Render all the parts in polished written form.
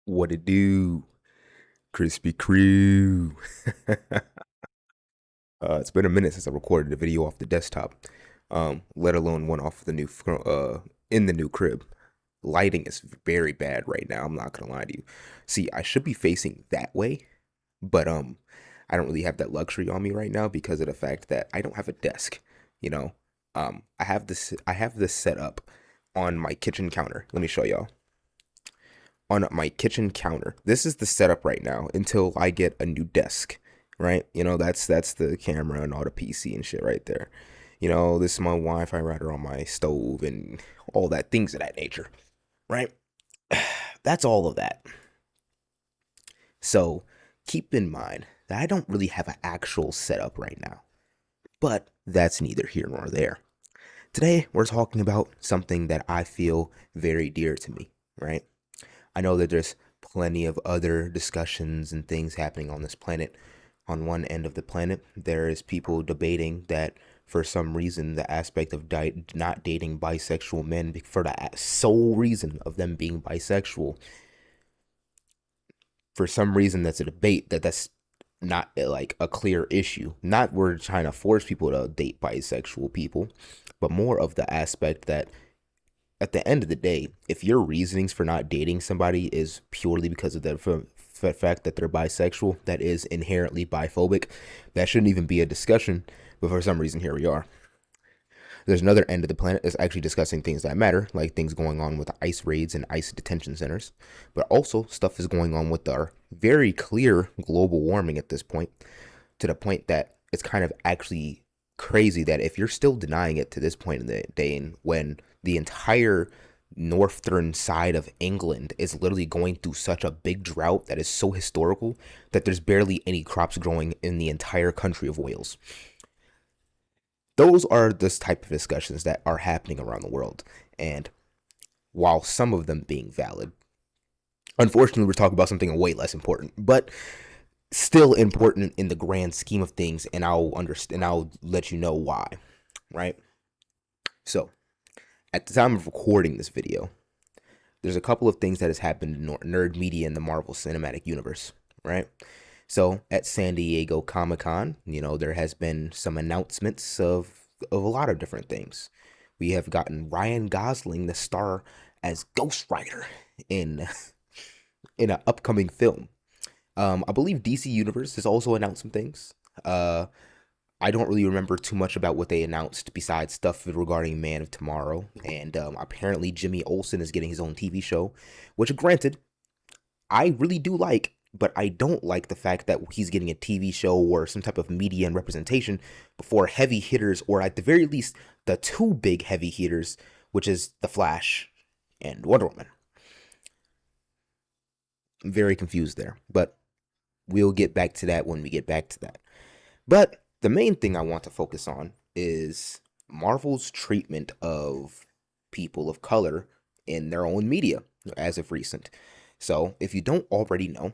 What it do, crispy crew? It's been a minute since I recorded a video off the desktop, let alone one off the in the new crib. Lighting is very bad right now. I'm not gonna lie to you. See, I should be facing that way, but I don't really have that luxury on me right now because of the fact that I don't have a desk. You know, I have this set up on my kitchen counter. Let me show y'all. On my kitchen counter. This is the setup right now until I get a new desk, right? That's the camera and all the PC and shit right there. This is my Wi-Fi router on my stove and all that things of that nature, right? That's all of that. So keep in mind that I don't really have an actual setup right now, but that's neither here nor there. Today, we're talking about something that I feel very dear to me, right? I know that there's plenty of other discussions and things happening on this planet. On one end of the planet, there is people debating that for some reason the aspect of not dating bisexual men for the sole reason of them being bisexual, for some reason that's a debate that's not like a clear issue. Not we're trying to force people to date bisexual people, but more of the aspect that at the end of the day, if your reasonings for not dating somebody is purely because of the fact that they're bisexual, that is inherently biphobic, that shouldn't even be a discussion. But for some reason, here we are. There's another end of the planet that's actually discussing things that matter, like things going on with ICE raids and ICE detention centers. But also, stuff is going on with our very clear global warming at this point, to the point that it's kind of actually crazy that if you're still denying it to this point in the day, and when the entire northern side of England is literally going through such a big drought that is so historical that there's barely any crops growing in the entire country of Wales. Those are this type of discussions that are happening around the world. And while some of them being valid, unfortunately, we're talking about something way less important, but still important in the grand scheme of things. And I'll understand. I'll let you know why. Right. So, at the time of recording this video, there's a couple of things that has happened in nerd media in the Marvel Cinematic Universe. Right. So at San Diego Comic Con, there has been some announcements of a lot of different things. We have gotten Ryan Gosling, the star as Ghost Rider in in an upcoming film. I believe DC Universe has also announced some things. I don't really remember too much about what they announced besides stuff regarding Man of Tomorrow, and apparently Jimmy Olsen is getting his own TV show, which granted I really do like, but I don't like the fact that he's getting a TV show or some type of media and representation before heavy hitters, or at the very least, the two big heavy hitters, which is The Flash and Wonder Woman. I'm very confused there, but we'll get back to that when we get back to that. But the main thing I want to focus on is Marvel's treatment of people of color in their own media as of recent. So, if you don't already know,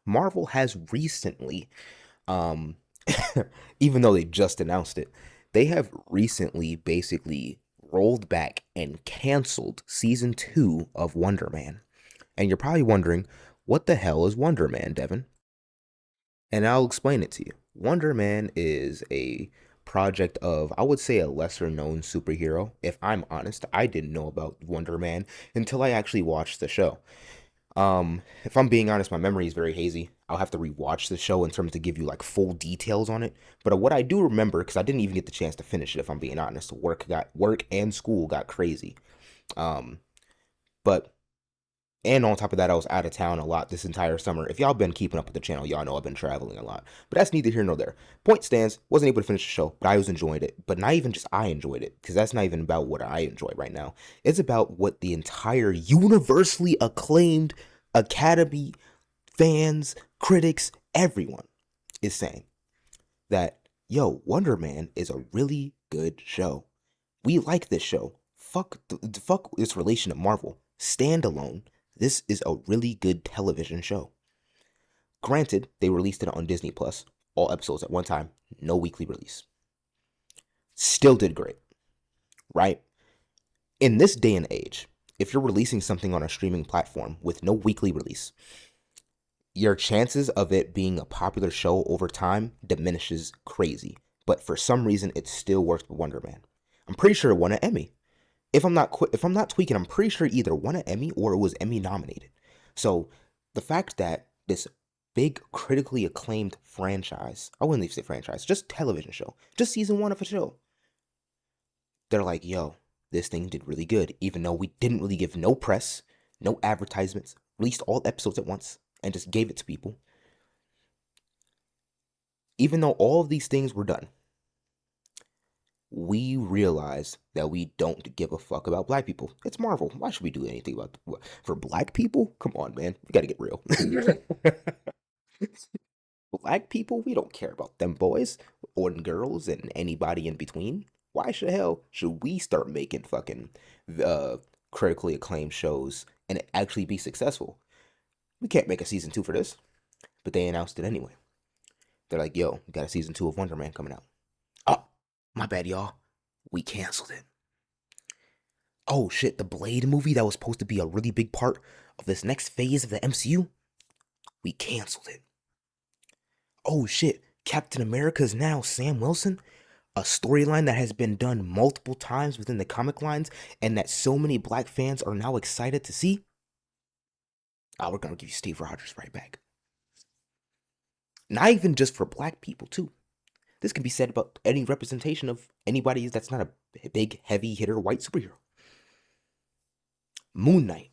Marvel has recently, um, even though they just announced it, they have recently basically rolled back and canceled season 2 of Wonder Man. And you're probably wondering, what the hell is Wonder Man, Devin? And I'll explain it to you. Wonder Man is a project of, I would say, a lesser known superhero. If I'm honest, I didn't know about Wonder Man until I actually watched the show. If I'm being honest, my memory is very hazy. I'll have to rewatch the show in terms to give you like full details on it. But what I do remember, because I didn't even get the chance to finish it, if I'm being honest, work and school got crazy. Um, but and on top of that, I was out of town a lot this entire summer. If y'all been keeping up with the channel, y'all know I've been traveling a lot. But that's neither here nor there. Point stands, wasn't able to finish the show, but I was enjoying it. But not even just I enjoyed it, because that's not even about what I enjoy right now. It's about what the entire universally acclaimed Academy, fans, critics, everyone is saying. That, yo, Wonder Man is a really good show. We like this show. Fuck its relation to Marvel. Standalone, this is a really good television show. Granted, they released it on Disney Plus, all episodes at one time, no weekly release. Still did great, right? In this day and age, if you're releasing something on a streaming platform with no weekly release, your chances of it being a popular show over time diminishes crazy. But for some reason, it still works with Wonder Man. I'm pretty sure it won an Emmy. If I'm not tweaking, I'm pretty sure it either won an Emmy or it was Emmy nominated. So the fact that this big critically acclaimed franchise, I wouldn't even say franchise, just television show, just season one of a show, they're like, yo, this thing did really good, even though we didn't really give no press, no advertisements, released all episodes at once, and just gave it to people. Even though all of these things were done, we realized that we don't give a fuck about black people. It's Marvel. Why should we do anything about for black people? Come on, man. We gotta get real. Black people, we don't care about them boys or girls and anybody in between. Why the hell should we start making fucking uh, critically acclaimed shows and it actually be successful? We can't make a season 2 for this, but they announced it anyway. They're like, yo, we got a season 2 of Wonder Man coming out. Oh, my bad, y'all. We canceled it. Oh shit, the Blade movie that was supposed to be a really big part of this next phase of the MCU, we canceled it. Oh shit, Captain America is now Sam Wilson, a storyline that has been done multiple times within the comic lines and that so many black fans are now excited to see. Oh, we're gonna give you Steve Rogers right back. Not even just for black people, too. This can be said about any representation of anybody that's not a big, heavy hitter white superhero. Moon Knight.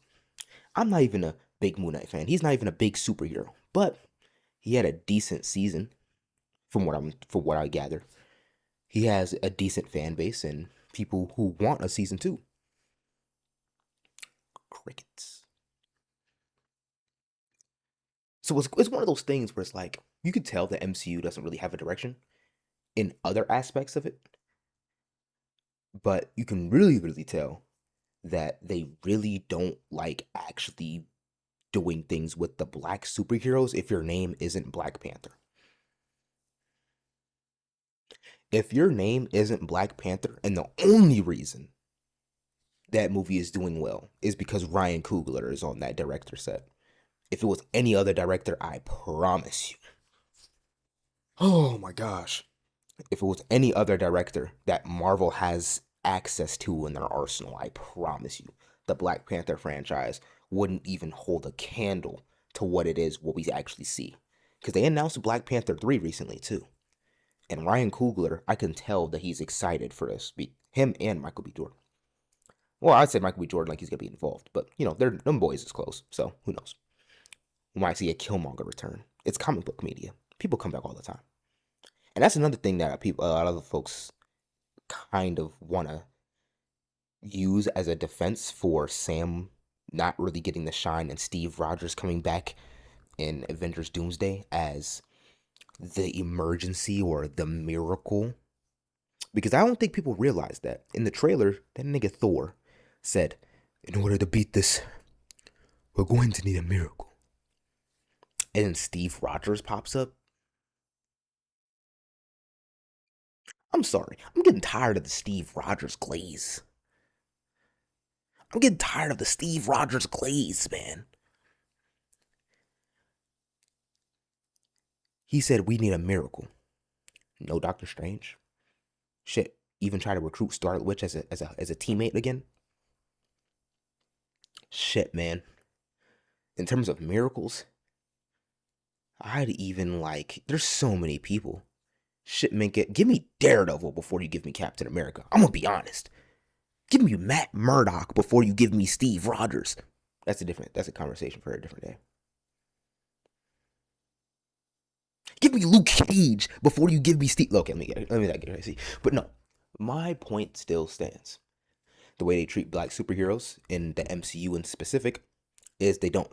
I'm not even a big Moon Knight fan. He's not even a big superhero, but he had a decent season, from what I gather. He has a decent fan base and people who want a season 2. Crickets. So it's one of those things where it's like, you could tell the MCU doesn't really have a direction in other aspects of it, but you can really, really tell that they really don't like actually doing things with the black superheroes if your name isn't Black Panther. If your name isn't Black Panther, and the only reason that movie is doing well is because Ryan Coogler is on that director set. If it was any other director, I promise you. Oh my gosh. If it was any other director that Marvel has access to in their arsenal, I promise you, the Black Panther franchise wouldn't even hold a candle to what it is, what we actually see. Because they announced Black Panther 3 recently, too. And Ryan Coogler, I can tell that he's excited for this. Him and Michael B. Jordan. Well, I said Michael B. Jordan like he's going to be involved. But, them boys is close. So, who knows? We might see a Killmonger return. It's comic book media. People come back all the time. And that's another thing that a lot of folks kind of want to use as a defense for Sam not really getting the shine and Steve Rogers coming back in Avengers Doomsday as the emergency or the miracle. Because I don't think people realize that. In the trailer, that nigga Thor said, in order to beat this, we're going to need a miracle. And then Steve Rogers pops up. I'm sorry. I'm getting tired of the Steve Rogers glaze. I'm getting tired of the Steve Rogers glaze, man. He said we need a miracle. No Doctor Strange. Shit. Even try to recruit Scarlet Witch as a teammate again. Shit, man. In terms of miracles, I'd even there's so many people. Shit, man, give me Daredevil before you give me Captain America. I'm gonna be honest. Give me Matt Murdock before you give me Steve Rogers. That's a conversation for a different day. Give me Luke Cage before you give me Steve. Okay, let me not get it. See, but no, my point still stands. The way they treat black superheroes in the MCU in specific is they don't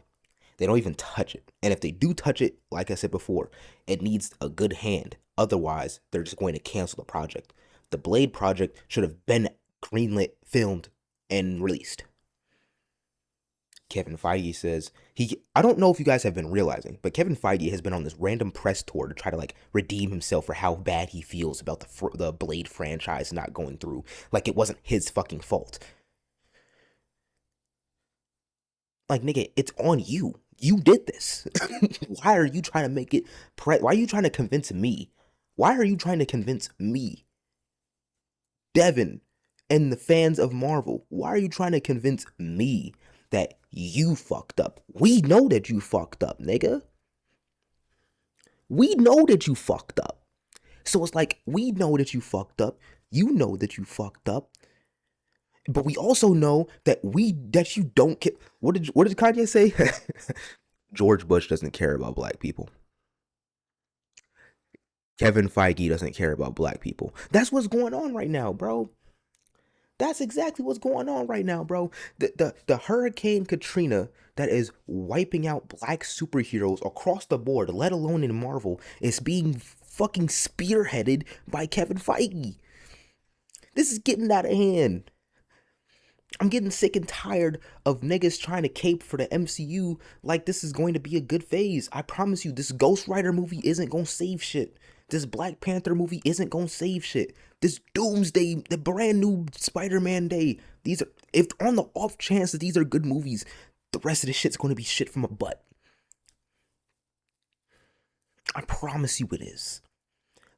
even touch it. And if they do touch it, like I said before, it needs a good hand. Otherwise, they're just going to cancel the project. The Blade project should have been greenlit, filmed, and released. Kevin Feige says I don't know if you guys have been realizing, but Kevin Feige has been on this random press tour to try to redeem himself for how bad he feels about the Blade franchise not going through. Like it wasn't his fucking fault. Like, nigga, it's on you. You did this. Why are you trying to make it why are you trying to convince me? Why are you trying to convince me, Devin, and the fans of Marvel? Why are you trying to convince me that you fucked up? We know that you fucked up, nigga. We know that you fucked up. So it's like, we know that you fucked up. You know that you fucked up. But we also know that you don't care. What did Kanye say? George Bush doesn't care about black people. Kevin Feige doesn't care about black people. That's what's going on right now, bro. That's exactly what's going on right now, bro. The Hurricane Katrina that is wiping out black superheroes across the board, let alone in Marvel, is being fucking spearheaded by Kevin Feige. This is getting out of hand. I'm getting sick and tired of niggas trying to cape for the MCU like this is going to be a good phase. I promise you, this Ghost Rider movie isn't gonna save shit. This Black Panther movie isn't gonna save shit. This Doomsday, the brand new Spider-Man Day, these are, if on the off chance that these are good movies, the rest of the shit's gonna be shit from a butt. I promise you it is.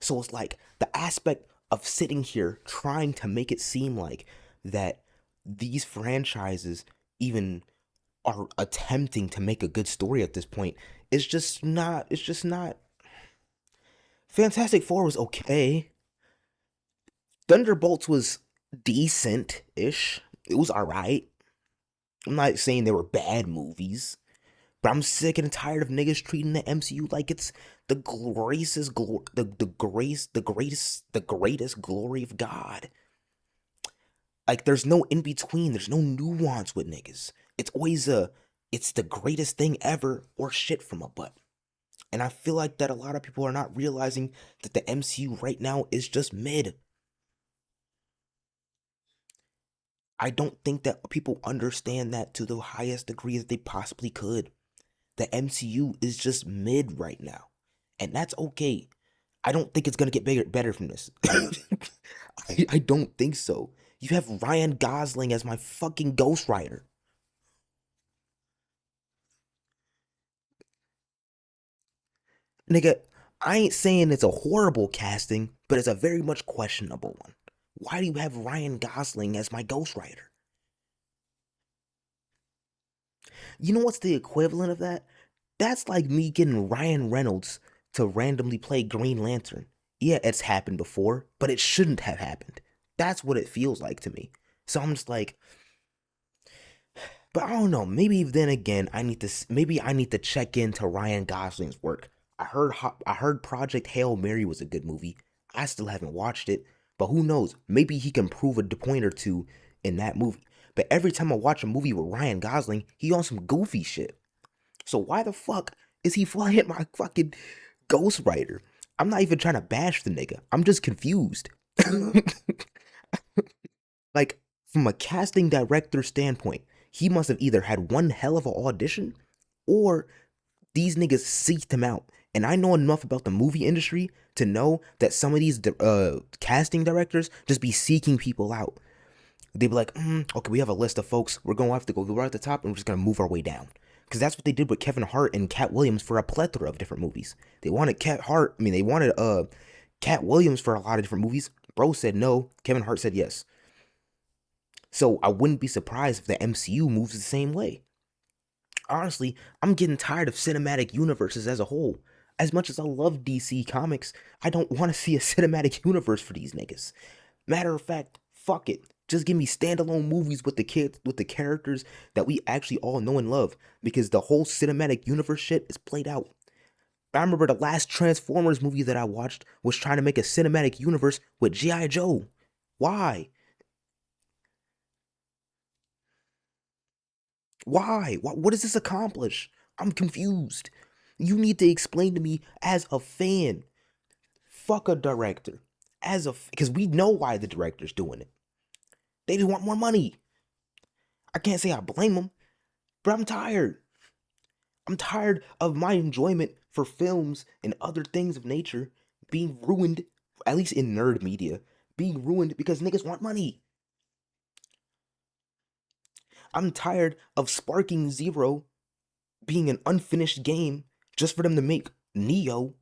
So it's like the aspect of sitting here trying to make it seem like that these franchises even are attempting to make a good story at this point is just not, it's just not. Fantastic Four was okay. Thunderbolts was decent-ish. It was alright. I'm not saying they were bad movies, but I'm sick and tired of niggas treating the MCU like it's the greatest the greatest glory of God. Like, there's no in between. There's no nuance with niggas. It's always it's the greatest thing ever or shit from a butt. And I feel like that a lot of people are not realizing that the MCU right now is just mid. I don't think that people understand that to the highest degree that they possibly could. The MCU is just mid right now. And that's okay. I don't think it's going to get better from this. I don't think so. You have Ryan Gosling as my fucking Ghost Rider. Nigga, I ain't saying it's a horrible casting, but it's a very much questionable one. Why do you have Ryan Gosling as my Ghost Rider? You know what's the equivalent of that? That's like me getting Ryan Reynolds to randomly play Green Lantern. Yeah, it's happened before, but it shouldn't have happened. That's what it feels like to me. So I'm just like, but I don't know. Maybe then again, maybe I need to check into Ryan Gosling's work. I heard Project Hail Mary was a good movie. I still haven't watched it, but who knows? Maybe he can prove a point or two in that movie. But every time I watch a movie with Ryan Gosling, he on some goofy shit. So why the fuck is he flying my fucking Ghost Rider? I'm not even trying to bash the nigga. I'm just confused. Like, from a casting director standpoint, he must have either had one hell of an audition or these niggas seeked him out. And I know enough about the movie industry to know that some of these casting directors just be seeking people out. They be like, okay, we have a list of folks. We're going to have to go right at the top and we're just going to move our way down. Because that's what they did with Kevin Hart and Cat Williams for a plethora of different movies. They wanted they wanted Cat Williams for a lot of different movies. Bro said no. Kevin Hart said yes. So I wouldn't be surprised if the MCU moves the same way. Honestly, I'm getting tired of cinematic universes as a whole. As much as I love DC Comics, I don't want to see a cinematic universe for these niggas. Matter of fact, fuck it. Just give me standalone movies with the kids, with the characters that we actually all know and love. Because the whole cinematic universe shit is played out. I remember the last Transformers movie that I watched was trying to make a cinematic universe with G.I. Joe. Why? Why? What does this accomplish? I'm confused. You need to explain to me as a fan. Fuck a director. Because we know why the director's doing it. They just want more money. I can't say I blame them, but I'm tired. I'm tired of my enjoyment for films and other things of nature being ruined, at least in nerd media, being ruined because niggas want money. I'm tired of Sparking Zero being an unfinished game just for them to make Neo,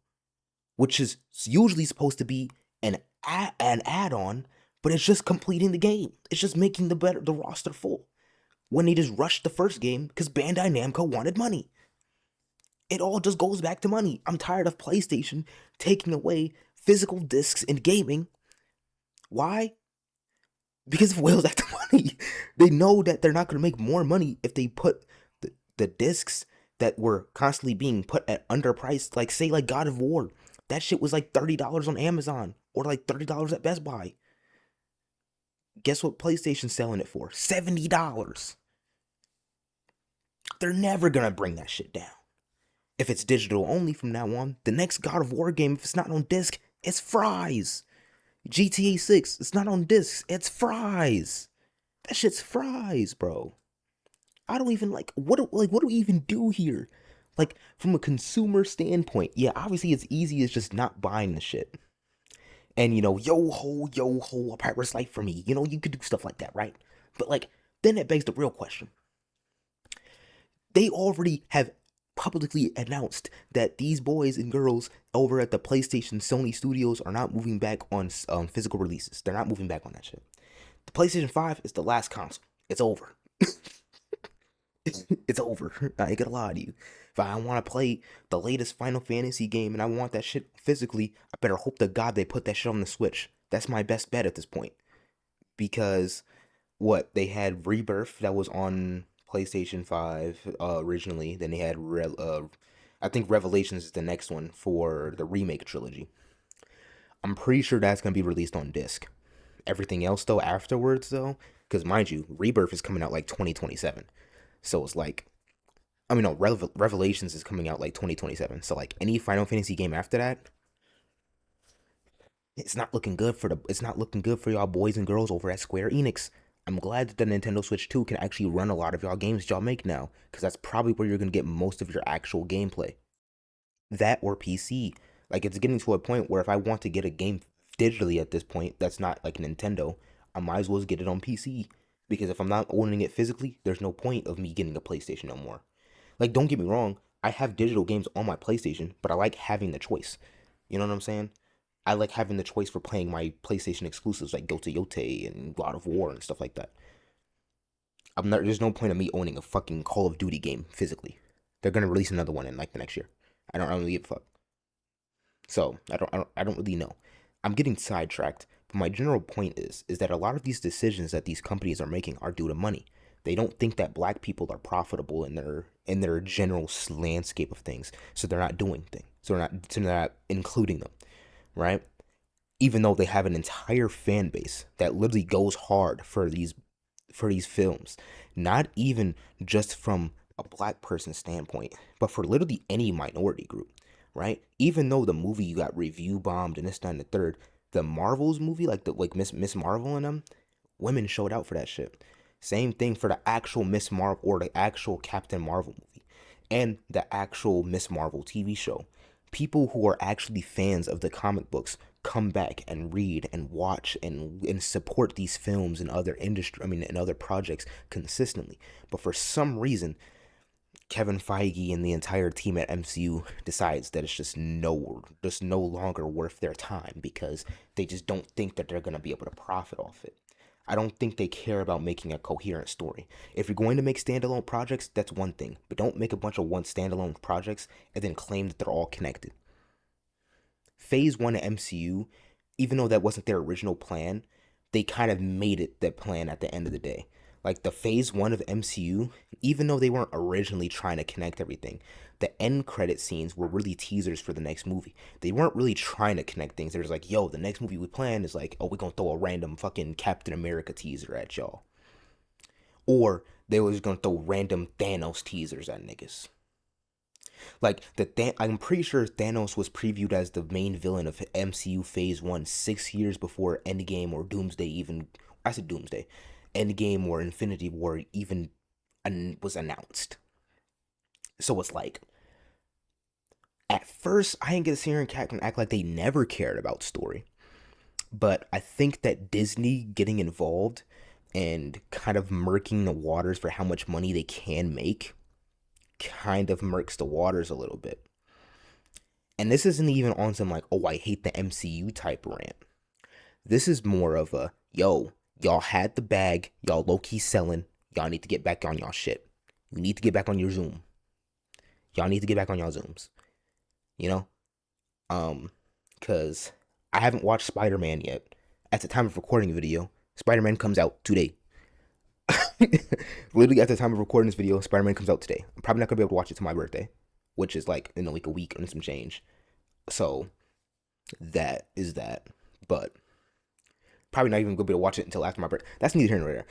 which is usually supposed to be an add-on, but it's just completing the game. It's just making the roster full. When they just rushed the first game because Bandai Namco wanted money. It all just goes back to money. I'm tired of PlayStation taking away physical discs in gaming. Why? Because of whales after money. They know that they're not going to make more money if they put the discs that were constantly being put at underpriced, like say like God of War. That shit was like $30 on Amazon or like $30 at Best Buy. Guess what PlayStation's selling it for? $70. They're never going to bring that shit down. If it's digital only from now on, the next God of War game, if it's not on disc, it's fries. GTA 6, it's not on discs, it's fries. That shit's fries, bro. I don't even what do we even do here? Like from a consumer standpoint, yeah, obviously it's easy as just not buying the shit. And yo ho, a pirate's life for me. You could do stuff like that, right? But like then it begs the real question. They already have publicly announced that these boys and girls over at the PlayStation Sony studios are not moving back on physical releases. They're not moving back on that shit. The PlayStation 5 is the last console. It's over. It's over. I ain't gonna lie to you. If I want to play the latest Final Fantasy game and I want that shit physically, I better hope to God they put that shit on the Switch. That's my best bet at this point. Because they had Rebirth that was on PlayStation 5 originally. Then they had I think Revelations is the next one for the remake trilogy. I'm pretty sure that's gonna be released on disc. Everything else though afterwards though, because mind you, Rebirth is coming out like 2027. So it's like, I mean no, Revelations is coming out like 2027. So like any Final Fantasy game after that, it's not looking good for y'all boys and girls over at Square Enix. I'm glad that the Nintendo Switch 2 can actually run a lot of y'all games y'all make now, because that's probably where you're going to get most of your actual gameplay. That or PC. Like, it's getting to a point where if I want to get a game digitally at this point, that's not like Nintendo, I might as well just get it on PC. Because if I'm not owning it physically, there's no point of me getting a PlayStation no more. Like, don't get me wrong, I have digital games on my PlayStation, but I like having the choice. You know what I'm saying? I like having the choice for playing my PlayStation exclusives like Yote Yote and God of War and stuff like that. There's no point of me owning a fucking Call of Duty game physically. They're gonna release another one in like the next year. I don't really give a fuck. So I don't really know. I'm getting sidetracked, but my general point is that a lot of these decisions that these companies are making are due to money. They don't think that black people are profitable in their general landscape of things, so they're not doing things. So they're not including them, right? Even though they have an entire fan base that literally goes hard for these films, not even just from a black person standpoint, but for literally any minority group, right? Even though the movie you got review bombed and this, that, and the third, the Marvels movie, like Miss Marvel and them, women showed out for that shit. Same thing for the actual Miss Marvel or the actual Captain Marvel movie and the actual Miss Marvel TV show. People who are actually fans of the comic books come back and read and watch and support these films and other and other projects consistently. But for some reason, Kevin Feige and the entire team at MCU decides that it's just no longer worth their time because they just don't think that they're going to be able to profit off it. I don't think they care about making a coherent story. If you're going to make standalone projects, that's one thing, but don't make a bunch of standalone projects and then claim that they're all connected. Phase 1 of MCU, even though that wasn't their original plan, they kind of made it that plan at the end of the day. Like the Phase 1 of MCU, even though they weren't originally trying to connect everything, the end credit scenes were really teasers for the next movie. They weren't really trying to connect things. They're just like, yo, the next movie we plan is like, oh, we're gonna throw a random fucking Captain America teaser at y'all. Or they was gonna throw random Thanos teasers at niggas. Like I'm pretty sure Thanos was previewed as the main villain of MCU Phase 1 6 years before Endgame or Doomsday even. I said Doomsday. Endgame or Infinity War even was announced. So it's like, at first, I ain't gonna sit here and act like they never cared about story. But I think that Disney getting involved and kind of murking the waters for how much money they can make kind of murks the waters a little bit. And this isn't even on some like, oh, I hate the MCU type rant. This is more of a, yo, y'all had the bag, y'all low-key selling, y'all need to get back on y'all shit. You need to get back on your Zoom. Y'all need to get back on y'all Zooms. You know? Because I haven't watched Spider-Man yet. At the time of recording the video, Spider-Man comes out today. Literally at the time of recording this video, Spider-Man comes out today. I'm probably not going to be able to watch it till my birthday, which is like in like a week and some change. So that is that. But probably not even going to be able to watch it until after my birthday. That's neither here nor there.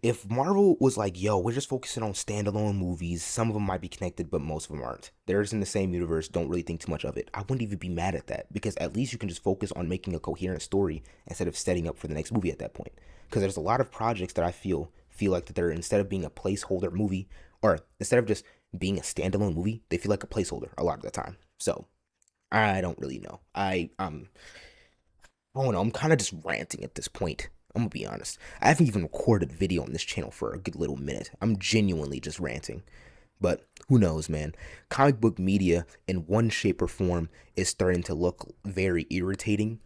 If Marvel was like, yo, we're just focusing on standalone movies, some of them might be connected, but most of them aren't. They're just in the same universe, don't really think too much of it. I wouldn't even be mad at that, because at least you can just focus on making a coherent story instead of setting up for the next movie at that point. Because there's a lot of projects that I feel like that they're, instead of being a placeholder movie, or instead of just being a standalone movie, they feel like a placeholder a lot of the time. So I don't really know. I don't know. I'm kind of just ranting at this point. I'm gonna be honest. I haven't even recorded video on this channel for a good little minute. I'm genuinely just ranting. But who knows, man? Comic book media in one shape or form is starting to look very irritating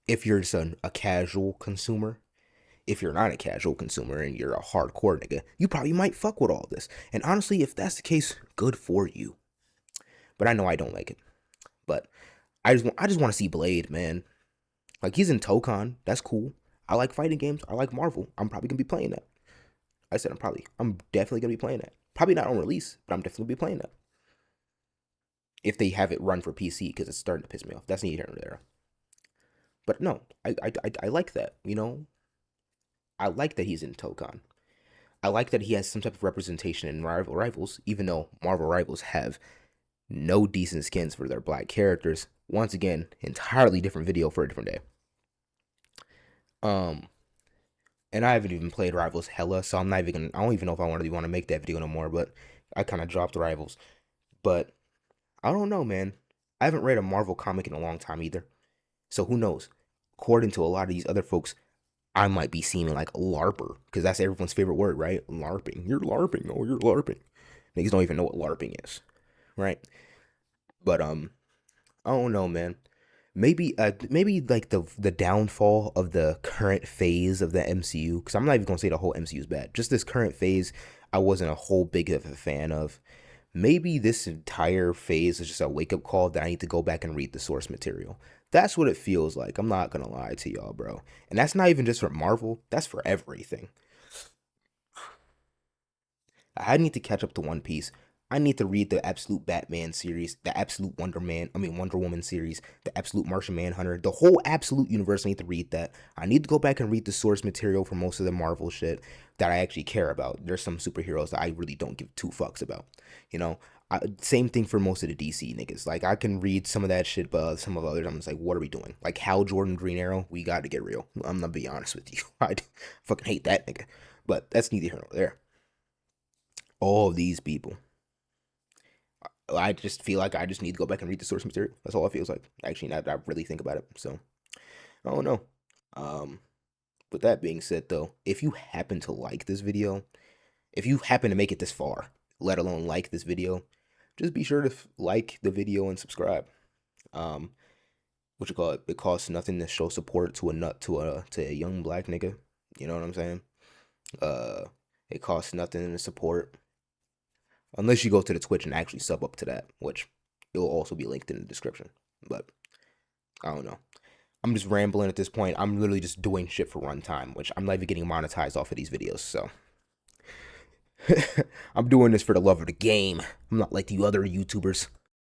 if you're just a casual consumer. If you're not a casual consumer and you're a hardcore nigga, you probably might fuck with all this. And honestly, if that's the case, good for you. But I know I don't like it. But I just want to see Blade, man. Like, he's in Tokon. That's cool. I like fighting games. I like Marvel. I'm probably going to be playing that. I said I'm definitely going to be playing that. Probably not on release, but I'm definitely going to be playing that. If they have it run for PC, because it's starting to piss me off. That's neither here nor there. But no, I like that, you know? I like that he's in Tokon. I like that he has some type of representation in Rivals, even though Marvel Rivals have no decent skins for their black characters. Once again, entirely different video for a different day. And I haven't even played Rivals hella, so I don't even know if I want to make that video no more, but I kind of dropped Rivals. But I don't know, man. I haven't read a Marvel comic in a long time either. So who knows? According to a lot of these other folks, I might be seeming like a LARPer, because that's everyone's favorite word, right? LARPing. You're LARPing. Oh, you're LARPing. Niggas don't even know what LARPing is, right? But I don't know, man. Maybe like the downfall of the current phase of the MCU, because I'm not even gonna say the whole MCU is bad. Just this current phase, I wasn't a whole big of a fan of. Maybe this entire phase is just a wake up call that I need to go back and read the source material. That's what it feels like. I'm not gonna lie to y'all, bro. And that's not even just for Marvel. That's for everything. I need to catch up to One Piece. I need to read the Absolute Batman series, the Absolute Wonder Woman series, the Absolute Martian Manhunter, the whole Absolute universe. I need to read that. I need to go back and read the source material for most of the Marvel shit that I actually care about. There's some superheroes that I really don't give two fucks about. You know, same thing for most of the DC niggas. Like, I can read some of that shit, but some of the others, I'm just like, what are we doing? Like, Hal Jordan, Green Arrow, we got to get real. I'm gonna be honest with you. I fucking hate that nigga. But that's neither here nor there. All of these people, I just feel like I just need to go back and read the source material. That's all it feels like. Actually, now that I really think about it. So, I don't know. With that being said, though, if you happen to like this video, if you happen to make it this far, let alone like this video, just be sure to like the video and subscribe. What you call it? It costs nothing to show support to a young black nigga. You know what I'm saying? It costs nothing to support. Unless you go to the Twitch and actually sub up to that, which it will also be linked in the description. But I don't know. I'm just rambling at this point. I'm literally just doing shit for runtime, which I'm not even getting monetized off of these videos. So I'm doing this for the love of the game. I'm not like the other YouTubers.